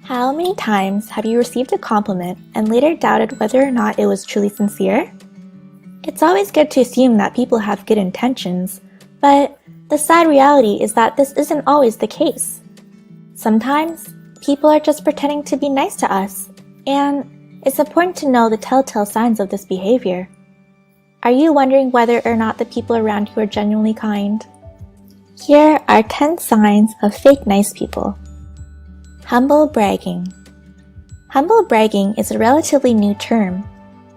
How many times have you received a compliment and later doubted whether or not it was truly sincere? It's always good to assume that people have good intentions, but the sad reality is that this isn't always the case. Sometimes, people are just pretending to be nice to us, and it's important to know the telltale signs of this behavior. Are you wondering whether or not the people around you are genuinely kind? Here are 10 signs of fake nice people. Humble bragging. Humble bragging is a relatively new term,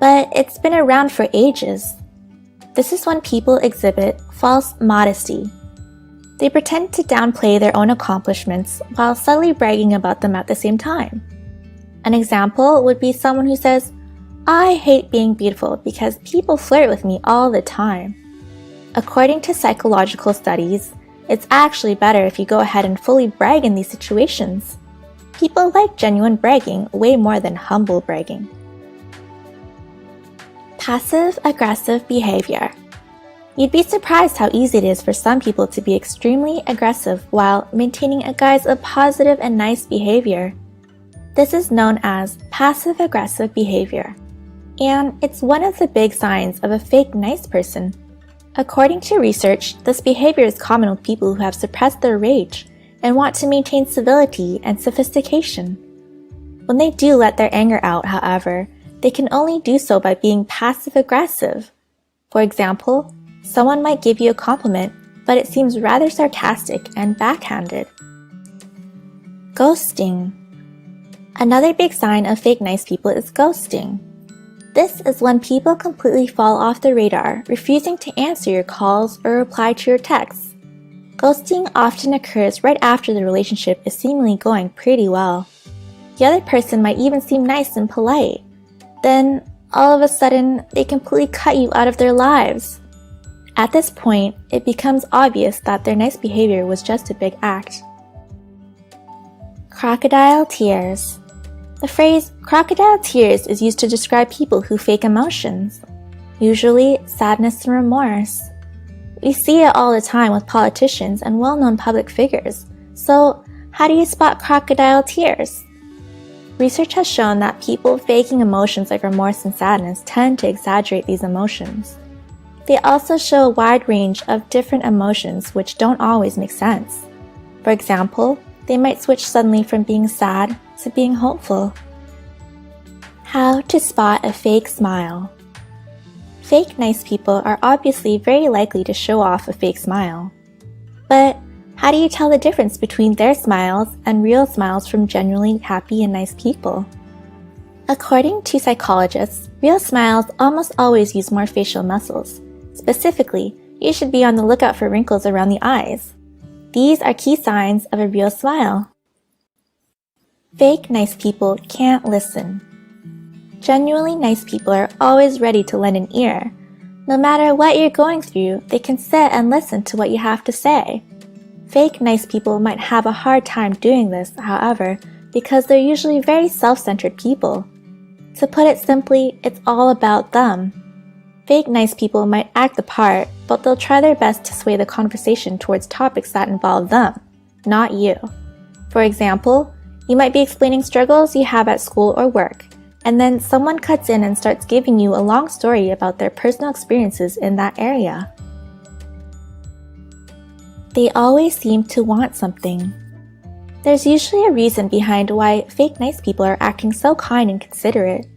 but it's been around for ages. This is when people exhibit false modesty. They pretend to downplay their own accomplishments while subtly bragging about them at the same time. An example would be someone who says, "I hate being beautiful because people flirt with me all the time." According to psychological studies, it's actually better if you go ahead and fully brag in these situations. People like genuine bragging way more than humble bragging. Passive-aggressive behavior. You'd be surprised how easy it is for some people to be extremely aggressive while maintaining a guise of positive and nice behavior. This is known as passive-aggressive behavior, and it's one of the big signs of a fake nice person. According to research, this behavior is common with people who have suppressed their rage and want to maintain civility and sophistication. When they do let their anger out, however, they can only do so by being passive-aggressive. For example, someone might give you a compliment, but it seems rather sarcastic and backhanded. Ghosting. Another big sign of fake nice people is ghosting. This is when people completely fall off the radar, refusing to answer your calls or reply to your texts. Ghosting often occurs right after the relationship is seemingly going pretty well. The other person might even seem nice and polite. Then, all of a sudden, they completely cut you out of their lives. At this point, it becomes obvious that their nice behavior was just a big act. Crocodile tears. The phrase crocodile tears is used to describe people who fake emotions, usually sadness and remorse. We see it all the time with politicians and well-known public figures, so how do you spot crocodile tears? Research has shown that people faking emotions like remorse and sadness tend to exaggerate these emotions. They also show a wide range of different emotions which don't always make sense. For example, they might switch suddenly from being sad to being hopeful. How to spot a fake smile. Fake nice people are obviously very likely to show off a fake smile. But how do you tell the difference between their smiles and real smiles from genuinely happy and nice people? According to psychologists, real smiles almost always use more facial muscles. Specifically, you should be on the lookout for wrinkles around the eyes. These are key signs of a real smile. Fake nice people can't listen. Genuinely nice people are always ready to lend an ear. No matter what you're going through, they can sit and listen to what you have to say. Fake nice people might have a hard time doing this, however, because they're usually very self-centered people. To put it simply, it's all about them. Fake nice people might act the part, but they'll try their best to sway the conversation towards topics that involve them, not you. For example, you might be explaining struggles you have at school or work, and then someone cuts in and starts giving you a long story about their personal experiences in that area. They always seem to want something. There's usually a reason behind why fake nice people are acting so kind and considerate.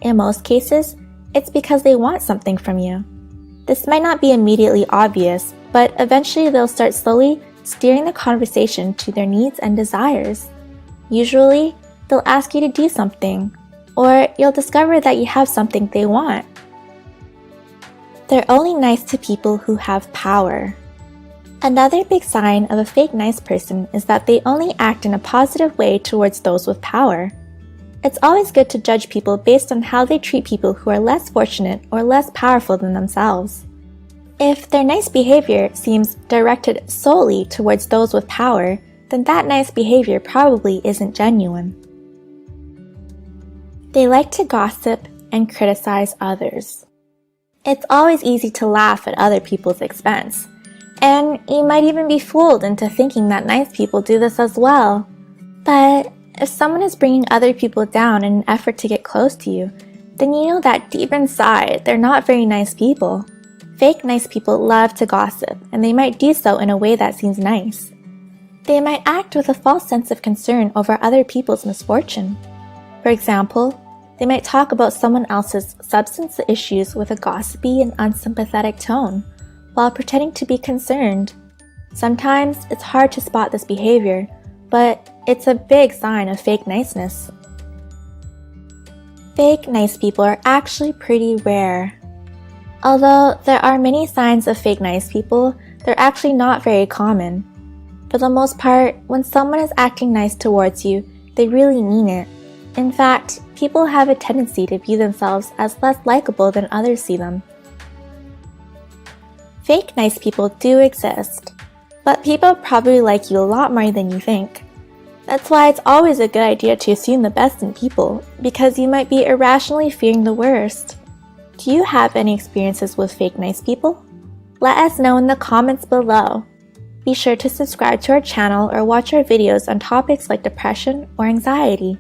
In most cases, it's because they want something from you. This might not be immediately obvious, but eventually they'll start slowly steering the conversation to their needs and desires. Usually, they'll ask you to do something, or you'll discover that you have something they want. They're only nice to people who have power. Another big sign of a fake nice person is that they only act in a positive way towards those with power. It's always good to judge people based on how they treat people who are less fortunate or less powerful than themselves. If their nice behavior seems directed solely towards those with power, then that nice behavior probably isn't genuine. They like to gossip and criticize others. It's always easy to laugh at other people's expense, and you might even be fooled into thinking that nice people do this as well. But If someone is bringing other people down in an effort to get close to you, then you know that deep inside, they're not very nice people. Fake nice people love to gossip, and they might do so in a way that seems nice. They might act with a false sense of concern over other people's misfortune. For example, they might talk about someone else's substance issues with a gossipy and unsympathetic tone, while pretending to be concerned. Sometimes it's hard to spot this behavior, but it's a big sign of fake niceness. Fake nice people are actually pretty rare. Although there are many signs of fake nice people, they're actually not very common. For the most part, when someone is acting nice towards you, they really mean it. In fact, people have a tendency to view themselves as less likable than others see them. Fake nice people do exist, but people probably like you a lot more than you think. That's why it's always a good idea to assume the best in people, because you might be irrationally fearing the worst. Do you have any experiences with fake nice people? Let us know in the comments below. Be sure to subscribe to our channel or watch our videos on topics like depression or anxiety.